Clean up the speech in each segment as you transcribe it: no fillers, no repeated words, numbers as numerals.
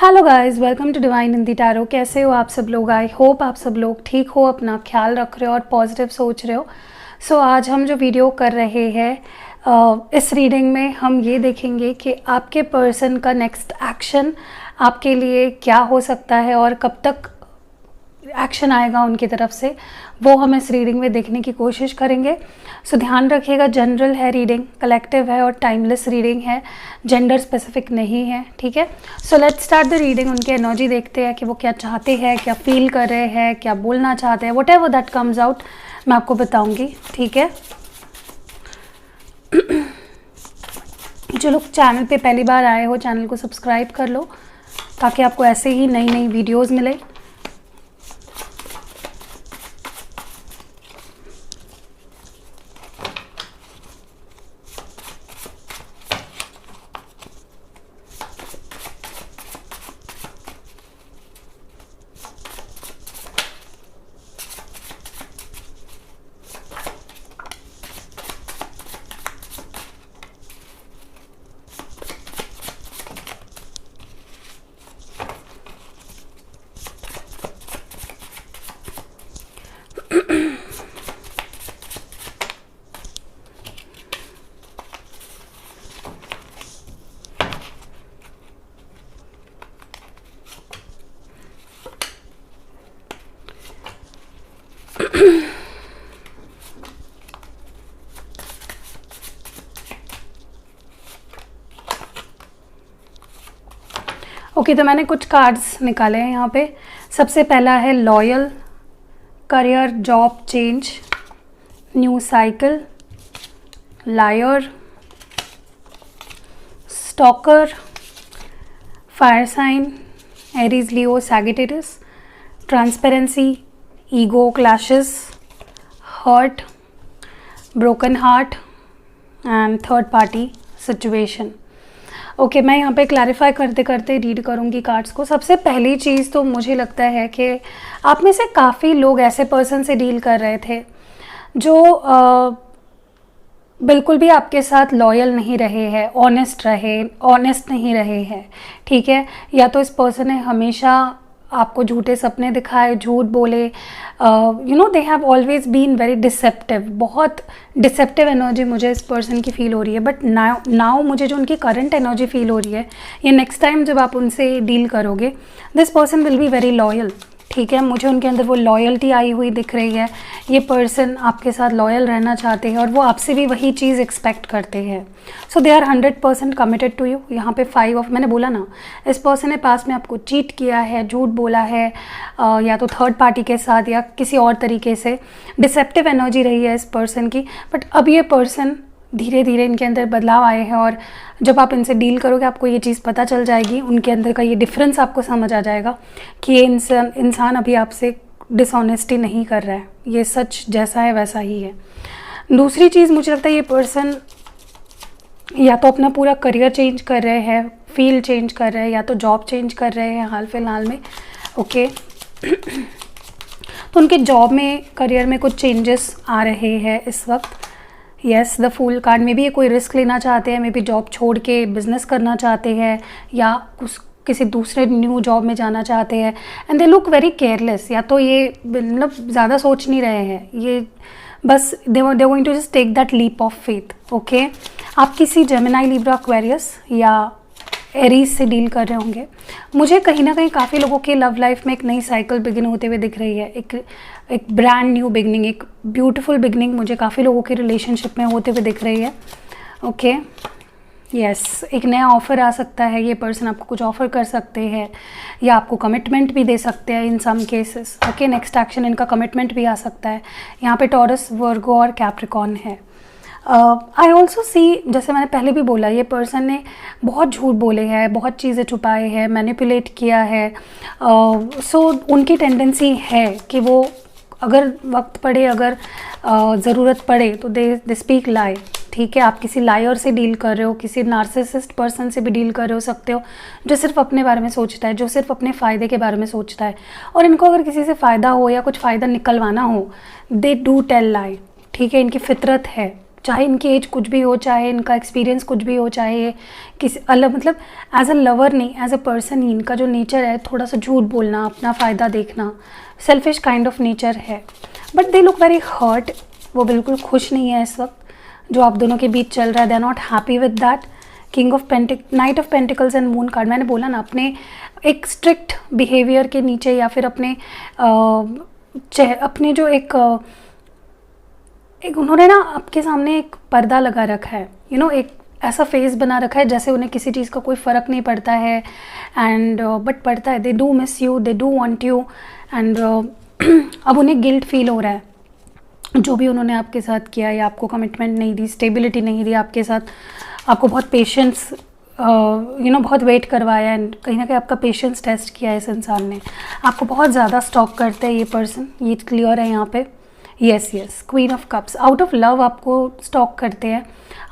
Hello guys, welcome to Divine Hindi Tarot. कैसे हो आप सब लोग? आई होप आप सब लोग ठीक हो, अपना ख्याल रख रहे हो और पॉजिटिव सोच रहे हो। सो आज हम जो वीडियो कर रहे हैं इस रीडिंग में हम ये देखेंगे कि आपके पर्सन का नेक्स्ट एक्शन आपके लिए क्या हो सकता है और कब तक एक्शन आएगा उनकी तरफ से, वो हम इस रीडिंग में देखने की कोशिश करेंगे। सो ध्यान रखिएगा, जनरल है रीडिंग, कलेक्टिव है और टाइमलेस रीडिंग है, जेंडर स्पेसिफिक नहीं है, ठीक है। So let's start the reading. उनकी एनर्जी देखते हैं कि वो क्या चाहते हैं, क्या फील कर रहे हैं, क्या बोलना चाहते हैं। व्हाटएवर दैट कम्स आउट मैं आपको बताऊंगी, ठीक है। जो लोग चैनल पे पहली बार आए हो, चैनल को सब्सक्राइब कर लो ताकि आपको ऐसे ही नई नई वीडियोज़ मिले। ओके, तो मैंने कुछ कार्ड्स निकाले हैं यहाँ पे। सबसे पहला है loyal, career, job change, new cycle, liar, stalker, fire sign, Aries, Leo, Sagittarius, transparency, ego clashes, hurt, broken heart and third party situation. Okay, मैं यहाँ पे क्लैरिफाई करते करते रीड करूँगी कार्ड्स को। सबसे पहली चीज़ तो मुझे लगता है कि आप में से काफ़ी लोग ऐसे पर्सन से डील कर रहे थे जो बिल्कुल भी आपके साथ लॉयल नहीं रहे हैं, ऑनेस्ट नहीं रहे हैं, ठीक है। या तो इस पर्सन ने हमेशा आपको झूठे सपने दिखाए, झूठ बोले, they have always been very deceptive. बहुत डिसेप्टिव एनर्जी मुझे इस पर्सन की फील हो रही है। बट नाउ मुझे जो उनकी करंट एनर्जी फील हो रही है, ये नेक्स्ट टाइम जब आप उनसे डील करोगे, this person will be very loyal, ठीक है। मुझे उनके अंदर वो लॉयल्टी आई हुई दिख रही है। ये पर्सन आपके साथ लॉयल रहना चाहते हैं और वो आपसे भी वही चीज़ एक्सपेक्ट करते हैं। So they are 100% committed to you. यहाँ पे 5 ऑफ, मैंने बोला ना, इस पर्सन ने पास में आपको चीट किया है, झूठ बोला है, या तो थर्ड पार्टी के साथ या किसी और तरीके से डिसेप्टिव एनर्जी रही है इस पर्सन की। बट अब ये पर्सन धीरे धीरे इनके अंदर बदलाव आए हैं और जब आप इनसे डील करोगे आपको ये चीज़ पता चल जाएगी, उनके अंदर का ये डिफरेंस आपको समझ आ जाएगा कि ये इंसान अभी आपसे डिसऑनेस्टी नहीं कर रहा है, ये सच जैसा है वैसा ही है। दूसरी चीज़ मुझे लगता है ये पर्सन या तो अपना पूरा करियर चेंज कर रहे हैं, फील्ड चेंज कर रहे हैं, या तो जॉब चेंज कर रहे हैं हाल फिलहाल में, ओके। तो उनके जॉब में, करियर में कुछ चेंजेस आ रहे हैं इस वक्त। येस, द फूल कार्ड में भी ये कोई रिस्क लेना चाहते हैं, मे बी जॉब छोड़ के बिजनेस करना चाहते हैं या किसी दूसरे न्यू जॉब में जाना चाहते हैं। And they look very careless, या तो ये मतलब ज़्यादा सोच नहीं रहे हैं, ये बस they going to just take that leap of faith, okay. आप किसी जेमिनी, लिब्रा, एक्वेरियस या एरीज से डील कर रहे होंगे। मुझे कहीं ना कहीं काफ़ी लोगों के लव लाइफ में एक नई साइकिल बिगिन होते हुए दिख रही है, एक ब्रांड न्यू बिगनिंग, एक ब्यूटीफुल बिगनिंग मुझे काफ़ी लोगों के रिलेशनशिप में होते हुए दिख रही है, ओके। यस, एक नया ऑफ़र आ सकता है, ये पर्सन आपको कुछ ऑफ़र कर सकते हैं या आपको कमिटमेंट भी दे सकते हैं in some cases, okay. Next action इनका कमिटमेंट भी आ सकता है। यहाँ पे टॉरस, वर्गो और कैप्रिकॉर्न है। आई ऑल्सो सी, जैसे मैंने पहले भी बोला, ये पर्सन ने बहुत झूठ बोले हैं, बहुत चीज़ें छुपाए हैं, मैनिपुलेट किया है। सो उनकी टेंडेंसी है कि वो अगर वक्त पड़े, अगर ज़रूरत पड़े तो दे स्पीक लाई, ठीक है। आप किसी लायर से डील कर रहे हो, किसी नार्सिसिस्ट पर्सन से भी डील कर रहे हो सकते हो, जो सिर्फ अपने बारे में सोचता है, जो सिर्फ अपने फ़ायदे के बारे में सोचता है। और इनको अगर किसी से फ़ायदा हो या कुछ फ़ायदा निकलवाना हो, दे डू टेल लाई, ठीक है। इनकी फितरत है चाहे इनकी एज कुछ भी हो, चाहे इनका एक्सपीरियंस कुछ भी हो, चाहे किसी अलग, मतलब एज अ लवर नहीं, एज अ पर्सन ही इनका जो नेचर है थोड़ा सा झूठ बोलना, अपना फ़ायदा देखना, सेल्फिश काइंड ऑफ नेचर है। But they look very hurt, वो बिल्कुल खुश नहीं है इस वक्त जो आप दोनों के बीच चल रहा है। They are not happy with that. King of knight of pentacles and moon card, मैंने बोला ना, अपने एक स्ट्रिक्ट बिहेवियर के नीचे या फिर अपने जो एक उन्होंने ना आपके सामने एक पर्दा लगा रखा है, एक ऐसा फेस बना रखा है जैसे उन्हें किसी चीज़ का कोई फ़र्क नहीं पड़ता है। एंड बट पड़ता है, they do miss you, they do want you. And अब उन्हें गिल्ट फील हो रहा है जो भी उन्होंने आपके साथ किया, या आपको कमिटमेंट नहीं दी, स्टेबिलिटी नहीं दी आपके साथ, आपको बहुत पेशेंस बहुत वेट करवाया, एंड कहीं ना कहीं आपका पेशेंस टेस्ट किया है इस इंसान ने। आपको बहुत ज़्यादा स्टॉक करते हैं ये पर्सन, ये क्लियर है यहाँ पे। Yes, queen of cups, out of love आपको स्टॉक करते हैं,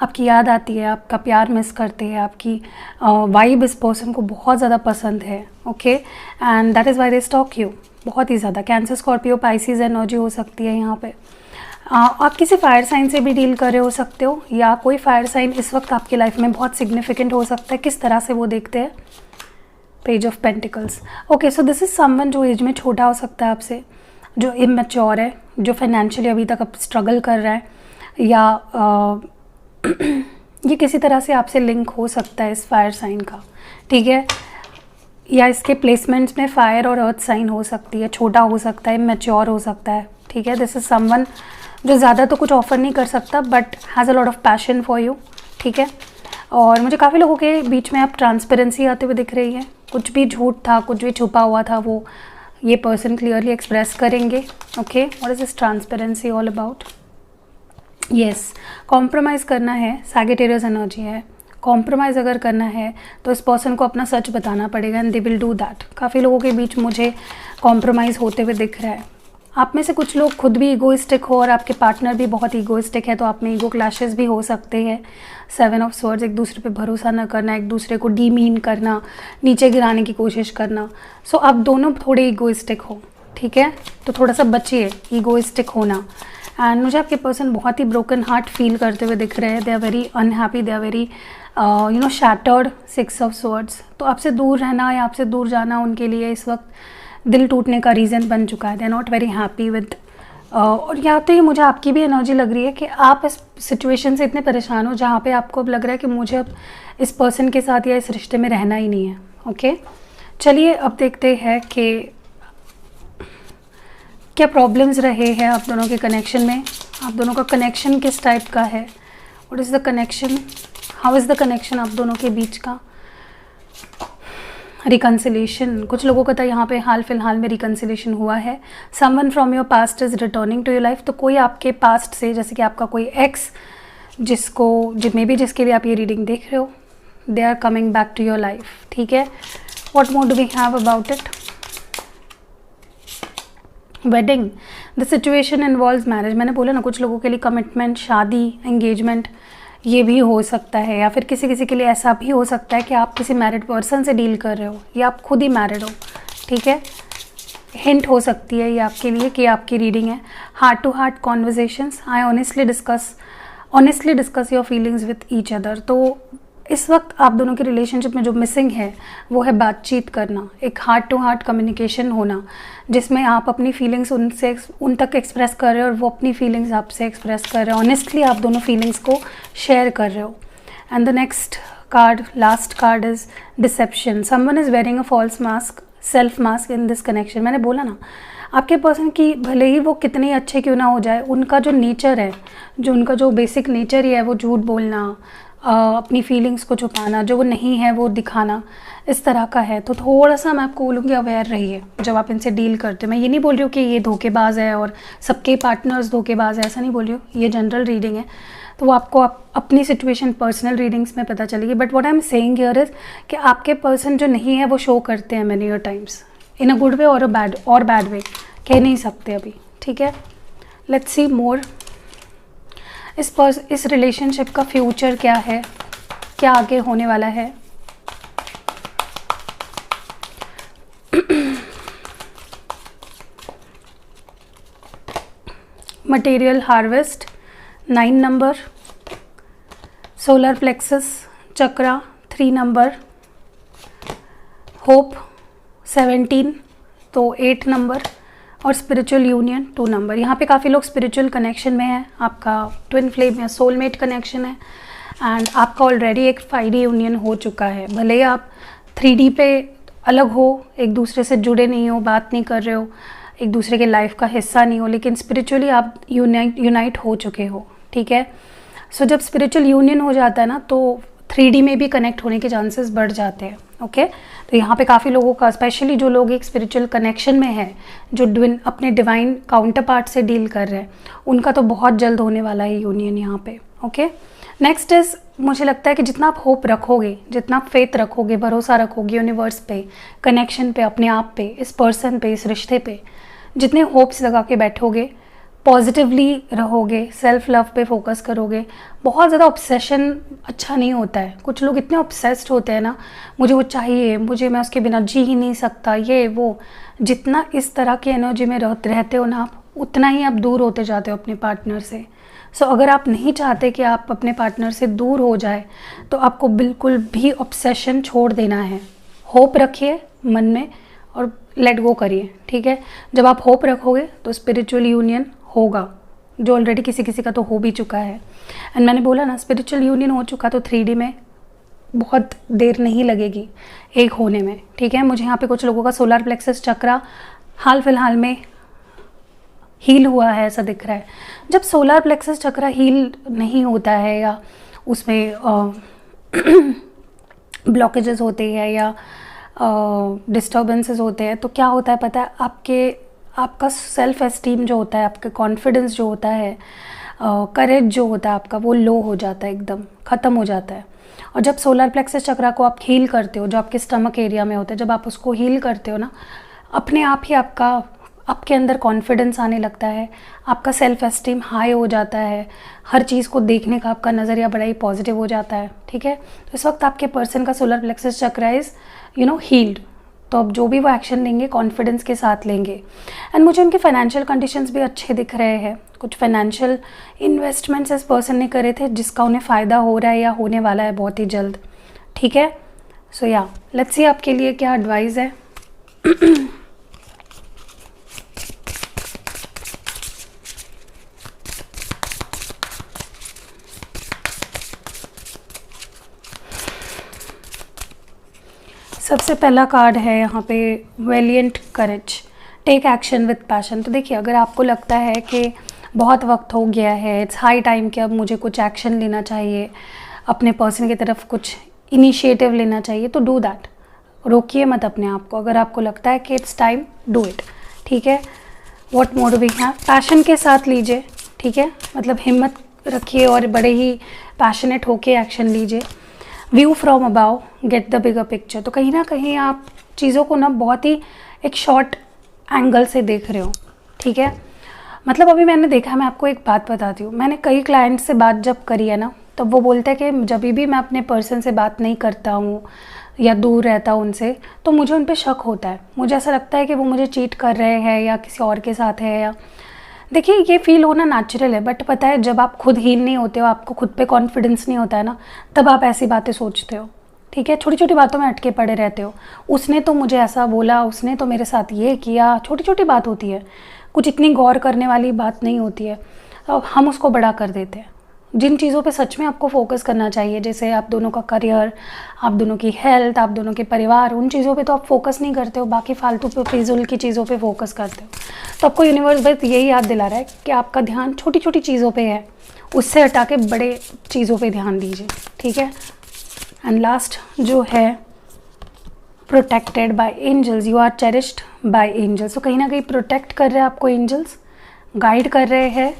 आपकी याद आती है, आपका प्यार मिस करते हैं, आपकी वाइब इस पर्सन को बहुत ज़्यादा पसंद है। Okay, and that is why they stock you बहुत ही ज़्यादा। कैंसर, स्कॉर्पियो, पाइसिस एनर्जी हो सकती है यहाँ पे। आप किसी फायर साइन से भी डील कर रहे हो सकते हो, या कोई फायर साइन इस वक्त आपकी लाइफ में बहुत सिग्निफिकेंट हो सकता है। किस तरह से वो देखते हैं, page of pentacles. Okay, so this is someone जो एज में छोटा हो सकता है आपसे, जो इमेच्योर है, जो फाइनेंशियली अभी तक अब स्ट्रगल कर रहा है, या ये किसी तरह से आपसे लिंक हो सकता है इस फायर साइन का, ठीक है, या इसके प्लेसमेंट्स में फायर और अर्थ साइन हो सकती है, छोटा हो सकता है, मैच्योर हो सकता है, ठीक है। दिस इज़ समवन जो ज़्यादा तो कुछ ऑफर नहीं कर सकता but has a lot of passion for you, ठीक है। और मुझे काफ़ी लोगों के बीच में आप ट्रांसपेरेंसी आते हुए दिख रही है। कुछ भी झूठ था, कुछ भी छुपा हुआ था, वो ये पर्सन क्लियरली एक्सप्रेस करेंगे। Okay, what is this transparency all about? Yes, compromise करना है, सैजिटेरियस एनर्जी है। कॉम्प्रोमाइज़ अगर करना है तो इस पर्सन को अपना सच बताना पड़ेगा, and they will do that. काफ़ी लोगों के बीच मुझे कॉम्प्रोमाइज़ होते हुए दिख रहा है। आप में से कुछ लोग खुद भी ईगोइस्टिक हो और आपके पार्टनर भी बहुत ईगोइस्टिक है, तो आप में ईगो क्लैशेस भी हो सकते हैं। 7 ऑफ स्वॉर्ड्स, एक दूसरे पे भरोसा न करना, एक दूसरे को डीमीन करना, नीचे गिराने की कोशिश करना। सो आप दोनों थोड़े ईगोइस्टिक हो, ठीक है, तो थोड़ा सा बचिए ईगोइस्टिक होना। एंड मुझे आपके पर्सन बहुत ही ब्रोकन हार्ट फील करते हुए दिख रहे हैं। They are very unhappy, they are very shattered. 6 of swords, तो आपसे दूर रहना या आपसे दूर जाना उनके लिए इस वक्त दिल टूटने का रीज़न बन चुका है। They are not very happy with, और या तो ये मुझे आपकी भी एनर्जी लग रही है कि आप इस सिचुएशन से इतने परेशान हो जहाँ पे आपको अब लग रहा है कि मुझे अब इस पर्सन के साथ या इस रिश्ते में रहना ही नहीं है। ओके, चलिए अब देखते हैं कि क्या प्रॉब्लम्स रहे हैं आप दोनों के कनेक्शन में। आप दोनों का कनेक्शन किस टाइप का है? What is the connection? How is the connection आप दोनों के बीच का? रिकन्सिलेशन, कुछ लोगों का तो यहाँ पे हाल फिलहाल में रिकन्सिलेशन हुआ है। Someone from your past is returning to your life, तो कोई आपके पास्ट से, जैसे कि आपका कोई एक्स जिसके लिए आप ये रीडिंग देख रहे हो, they are coming back to your life, ठीक है। What more do we have about it? Wedding, the situation involves marriage. मैंने बोला ना, कुछ लोगों के लिए कमिटमेंट, शादी, एंगेजमेंट ये भी हो सकता है, या फिर किसी के लिए ऐसा भी हो सकता है कि आप किसी मैरिड पर्सन से डील कर रहे हो या आप खुद ही मैरिड हो, ठीक है। हिंट हो सकती है ये आपके लिए कि आपकी रीडिंग है। Heart to heart conversations, I honestly discuss your feelings with each other. तो इस वक्त आप दोनों के रिलेशनशिप में जो मिसिंग है वो है बातचीत करना, एक हार्ट टू हार्ट कम्युनिकेशन होना, जिसमें आप अपनी फीलिंग्स उन तक एक्सप्रेस कर रहे हो और वो अपनी फीलिंग्स आपसे एक्सप्रेस कर रहे हो। ऑनेस्टली आप दोनों फीलिंग्स को शेयर कर रहे हो। And the next card, last card is deception. Someone is wearing a false mask, self mask in this connection. मैंने बोला ना, आपके पर्सन की भले ही वो कितने अच्छे क्यों ना हो जाए, उनका जो नेचर है, उनका जो बेसिक नेचर ही है, वो झूठ बोलना, अपनी फीलिंग्स को छुपाना, जो वो नहीं है वो दिखाना, इस तरह का है। तो थोड़ा सा मैं आपको बोलूँगी अवेयर रहिए जब आप इनसे डील करते हो। मैं ये नहीं बोल रही हूँ कि ये धोखेबाज है और सबके पार्टनर्स धोखेबाज है, ऐसा नहीं बोल रही हूँ, ये जनरल रीडिंग है, तो वो आपको अपनी सिचुएशन पर्सनल रीडिंग्स में पता चलेगी। But what I am saying here is कि आपके पर्सन जो नहीं है वो शो करते हैं many times, in a good way और बैड वे, कह नहीं सकते अभी, ठीक है। लेट्स सी मोर, इस रिलेशनशिप का फ्यूचर क्या है, क्या आगे होने वाला है। Material harvest, 9 number, solar plexus chakra 3 number, hope 17 तो 8 नंबर, और स्पिरिचुअल यूनियन 2 नंबर। यहाँ पे काफ़ी लोग स्पिरिचुअल कनेक्शन में हैं, आपका ट्विन फ्लेम या सोलमेट कनेक्शन है, एंड आपका ऑलरेडी एक 5D यूनियन हो चुका है। भले ही आप 3D पे अलग हो, एक दूसरे से जुड़े नहीं हो, बात नहीं कर रहे हो, एक दूसरे के लाइफ का हिस्सा नहीं हो, लेकिन स्पिरिचुअली आप यूनाइट हो चुके हो, ठीक है। सो जब स्पिरिचुअल यूनियन हो जाता है ना, तो 3D में भी कनेक्ट होने के चांसेस बढ़ जाते हैं, ओके। तो यहाँ पे काफ़ी लोगों का, स्पेशली जो लोग एक स्पिरिचुअल कनेक्शन में है, जो अपने डिवाइन काउंटर पार्ट से डील कर रहे हैं, उनका तो बहुत जल्द होने वाला है यूनियन यहाँ पे, ओके। नेक्स्ट इज, मुझे लगता है कि जितना आप होप रखोगे, जितना आप फेथ रखोगे, भरोसा रखोगे यूनिवर्स पे, कनेक्शन पे, अपने आप पे, इस पर्सन पे, इस रिश्ते पे, जितने होप्स लगा के बैठोगे, पॉजिटिवली रहोगे, सेल्फ लव पे फोकस करोगे। बहुत ज़्यादा ऑब्सेशन अच्छा नहीं होता है। कुछ लोग इतने ऑब्सेस्ड होते हैं ना, मुझे वो चाहिए, मुझे, मैं उसके बिना जी ही नहीं सकता, ये वो। जितना इस तरह की एनर्जी में रहते हो ना आप, उतना ही आप दूर होते जाते हो अपने पार्टनर से। सो अगर आप नहीं चाहते कि आप अपने पार्टनर से दूर हो जाए, तो आपको बिल्कुल भी ऑब्सेशन छोड़ देना है। होप रखिए मन में और लेट गो करिए, ठीक है। जब आप होप रखोगे तो स्पिरिचुअल यूनियन होगा, जो ऑलरेडी किसी किसी का तो हो भी चुका है। एंड मैंने बोला ना, स्पिरिचुअल यूनियन हो चुका तो 3D में बहुत देर नहीं लगेगी एक होने में, ठीक है। मुझे यहाँ पे कुछ लोगों का सोलर प्लेक्सस चक्रा हाल फिलहाल में हील हुआ है, ऐसा दिख रहा है। जब सोलर प्लेक्सस चक्रा हील नहीं होता है, या उसमें ब्लॉकेजेस होते हैं या डिस्टर्बेंसेस होते हैं, तो क्या होता है पता है, आपका सेल्फ एस्टीम जो होता है, आपका कॉन्फिडेंस जो होता है, करेज जो होता है आपका, वो लो हो जाता है, एकदम ख़त्म हो जाता है। और जब सोलर प्लेक्सस चक्रा को आप हील करते हो, जो आपके स्टमक एरिया में होता है, जब आप उसको हील करते हो ना, अपने आप ही आपके अंदर कॉन्फिडेंस आने लगता है, आपका सेल्फ एस्टीम हाई हो जाता है, हर चीज़ को देखने का आपका नज़रिया बड़ा ही पॉजिटिव हो जाता है, ठीक है। तो इस वक्त आपके पर्सन का solar plexus chakra is healed. तो अब जो भी वो एक्शन लेंगे कॉन्फिडेंस के साथ लेंगे। एंड मुझे उनके फाइनेंशियल कंडीशंस भी अच्छे दिख रहे हैं। कुछ फाइनेंशियल इन्वेस्टमेंट्स इस पर्सन ने करे थे, जिसका उन्हें फ़ायदा हो रहा है या होने वाला है बहुत ही जल्द, ठीक है। सो या लेट्स सी आपके लिए क्या एडवाइस है। सबसे पहला कार्ड है यहाँ पे वेलिएंट करेज, टेक एक्शन विथ पैशन। तो देखिए, अगर आपको लगता है कि बहुत वक्त हो गया है, इट्स हाई टाइम कि अब मुझे कुछ एक्शन लेना चाहिए, अपने पर्सन की तरफ कुछ इनिशिएटिव लेना चाहिए, तो डू दैट। रोकिए मत अपने आप को। अगर आपको लगता है कि इट्स टाइम, डू इट, ठीक है। What more do we have, passion के साथ लीजिए, ठीक है। मतलब हिम्मत रखिए और बड़े ही पैशनेट होके एक्शन लीजिए। View from above, get the bigger picture. तो कहीं ना कहीं आप चीज़ों को ना बहुत ही एक शॉर्ट एंगल से देख रहे हो, ठीक है। मतलब अभी मैंने देखा, मैं आपको एक बात बताती हूँ, मैंने कई क्लाइंट से बात जब करी है ना, तब वो बोलते हैं कि जब भी मैं अपने पर्सन से बात नहीं करता हूँ या दूर रहता हूँ उनसे, तो मुझे उन पर शक होता है। मुझे ऐसा लगता है कि वो मुझे चीट कर रहे हैं या किसी और के साथ है। या देखिए, ये फील होना नेचुरल है, बट पता है, जब आप खुद हील नहीं होते हो, आपको खुद पे कॉन्फिडेंस नहीं होता है ना, तब आप ऐसी बातें सोचते हो, ठीक है। छोटी छोटी बातों में अटके पड़े रहते हो। उसने तो मुझे ऐसा बोला, उसने तो मेरे साथ ये किया, छोटी छोटी बात होती है, कुछ इतनी गौर करने वाली बात नहीं होती है, तो हम उसको बड़ा कर देते हैं। जिन चीज़ों पे सच में आपको फोकस करना चाहिए, जैसे आप दोनों का करियर, आप दोनों की हेल्थ, आप दोनों के परिवार, उन चीज़ों पे तो आप फोकस नहीं करते हो, बाकी फालतू पे फिजूल की चीज़ों पे फोकस करते हो। तो आपको यूनिवर्स बस यही याद दिला रहा है कि आपका ध्यान छोटी छोटी चीज़ों पे है, उससे हटा के बड़े चीज़ों पे ध्यान दीजिए, ठीक है। एंड लास्ट जो है, protected by angels, you are cherished by angels. तो कहीं ना कहीं प्रोटेक्ट कर रहे हैं आपको एंजल्स, गाइड कर रहे हैं,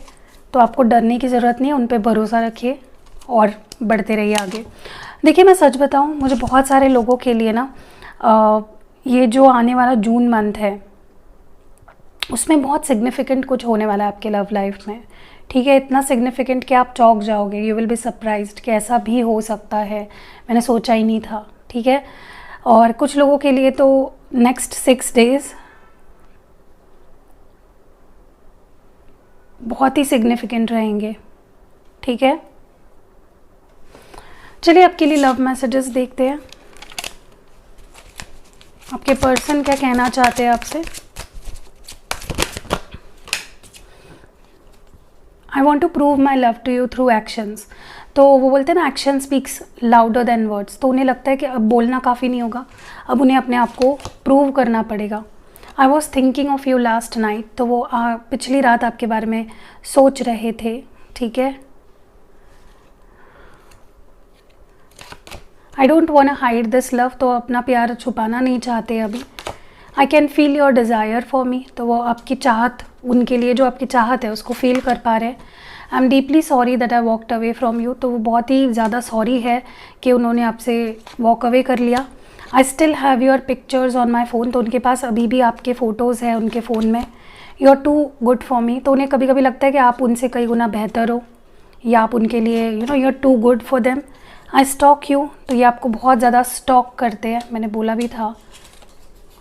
तो आपको डरने की ज़रूरत नहीं है, उन पर भरोसा रखिए और बढ़ते रहिए आगे। देखिए, मैं सच बताऊं, मुझे बहुत सारे लोगों के लिए ना ये जो आने वाला जून मंथ है, उसमें बहुत सिग्निफिकेंट कुछ होने वाला है आपके लव लाइफ में, ठीक है। इतना सिग्निफिकेंट कि आप चौंक जाओगे, यू विल बी सरप्राइज्ड कि ऐसा भी हो सकता है, मैंने सोचा ही नहीं था, ठीक है। और कुछ लोगों के लिए तो नेक्स्ट 6 डेज़ बहुत ही सिग्निफिकेंट रहेंगे, ठीक है। चलिए आपके लिए लव मैसेजेस देखते हैं। आपके पर्सन क्या कहना चाहते हैं आपसे। I want to prove my love to you through actions. तो वो बोलते हैं ना, action speaks louder than words. तो उन्हें लगता है कि अब बोलना काफ़ी नहीं होगा, अब उन्हें अपने आप को प्रूव करना पड़ेगा। I was thinking of you last night. तो वो पिछली रात आपके बारे में सोच रहे थे, ठीक है। I don't want hide this love. तो अपना प्यार छुपाना नहीं चाहते अभी। I can feel your desire for me. तो वो आपकी चाहत, उनके लिए जो आपकी चाहत है उसको फील कर पा रहे हैं। I am deeply sorry that I walked away from you. तो वो बहुत ही ज़्यादा सॉरी है कि उन्होंने आपसे वॉक अवे कर लिया। I still have your pictures on my phone. तो उनके पास अभी भी आपके फ़ोटोज़ हैं उनके फ़ोन में। You are too good for me. तो उन्हें कभी कभी लगता है कि आप उनसे कई गुना बेहतर हो, या आप उनके लिए you are too good for them. I stalk you. तो ये आपको बहुत ज़्यादा स्टॉक करते हैं, मैंने बोला भी था,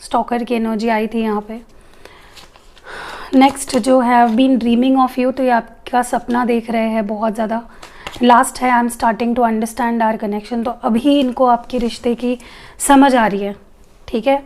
स्टॉकर की एनर्जी आई थी यहाँ पे। नेक्स्ट जो है, have been dreaming of you. तो ये आपका सपना देख रहे हैं बहुत ज़्यादा। लास्ट है, I am starting to understand our connection. तो अभी इनको आपके रिश्ते की समझ आ रही है, ठीक है।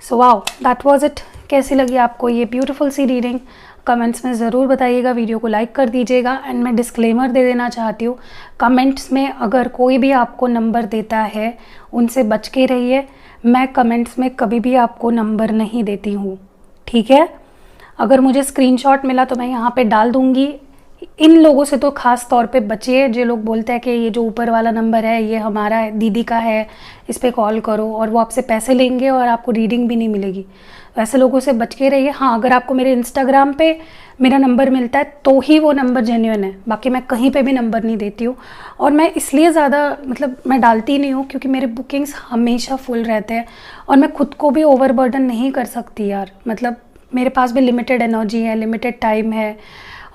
So wow, that was it. कैसी लगी आपको ये ब्यूटीफुल सी रीडिंग, कमेंट्स में ज़रूर बताइएगा। वीडियो को लाइक कर दीजिएगा। एंड मैं डिस्क्लेमर दे देना चाहती हूँ, कमेंट्स में अगर कोई भी आपको नंबर देता है उनसे बच के रहिए। मैं कमेंट्स में कभी भी आपको नंबर नहीं देती हूँ, ठीक है। अगर मुझे स्क्रीनशॉट मिला तो मैं यहाँ पे डाल दूँगी। इन लोगों से तो ख़ास तौर पे बचिए, जो लोग बोलते हैं कि ये जो ऊपर वाला नंबर है ये हमारा है, दीदी का है, इस पर कॉल करो, और वो आपसे पैसे लेंगे और आपको रीडिंग भी नहीं मिलेगी। वैसे लोगों से बच के रहिए। हाँ, अगर आपको मेरे इंस्टाग्राम पे मेरा नंबर मिलता है तो ही वो नंबर जेन्युइन है, बाकी मैं कहीं पे भी नंबर नहीं देती हूँ। और मैं इसलिए ज़्यादा मैं डालती नहीं हूँ क्योंकि मेरे बुकिंग्स हमेशा फुल रहते हैं और मैं खुद को भी ओवरबर्डन नहीं कर सकती यार। मेरे पास भी लिमिटेड एनर्जी है, लिमिटेड टाइम है,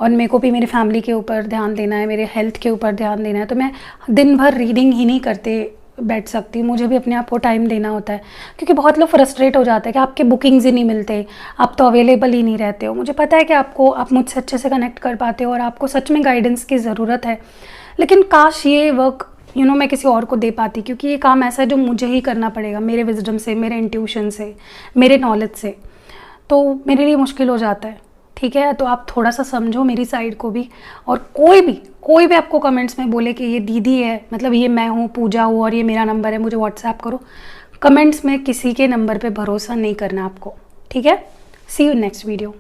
और मेरे को भी मेरी फैमिली के ऊपर ध्यान देना है, मेरे हेल्थ के ऊपर ध्यान देना है। तो मैं दिन भर रीडिंग ही नहीं करते बैठ सकती, मुझे भी अपने आप को टाइम देना होता है। क्योंकि बहुत लोग फ्रस्ट्रेट हो जाते हैं कि आपके बुकिंग्स ही नहीं मिलते, आप तो अवेलेबल ही नहीं रहते हो। मुझे पता है कि आप मुझसे अच्छे से कनेक्ट कर पाते हो और आपको सच में गाइडेंस की ज़रूरत है, लेकिन काश ये वर्क मैं किसी और को दे पाती, क्योंकि ये काम ऐसा है जो मुझे ही करना पड़ेगा, मेरे विजडम से, मेरे इंट्यूशन से, मेरे नॉलेज से। तो मेरे लिए मुश्किल हो जाता है, ठीक है। तो आप थोड़ा सा समझो मेरी साइड को भी। और कोई भी आपको कमेंट्स में बोले कि ये दीदी है, ये मैं हूँ, पूजा हूँ और ये मेरा नंबर है, मुझे व्हाट्सएप करो, कमेंट्स में किसी के नंबर पे भरोसा नहीं करना आपको, ठीक है। सी यू नेक्स्ट वीडियो।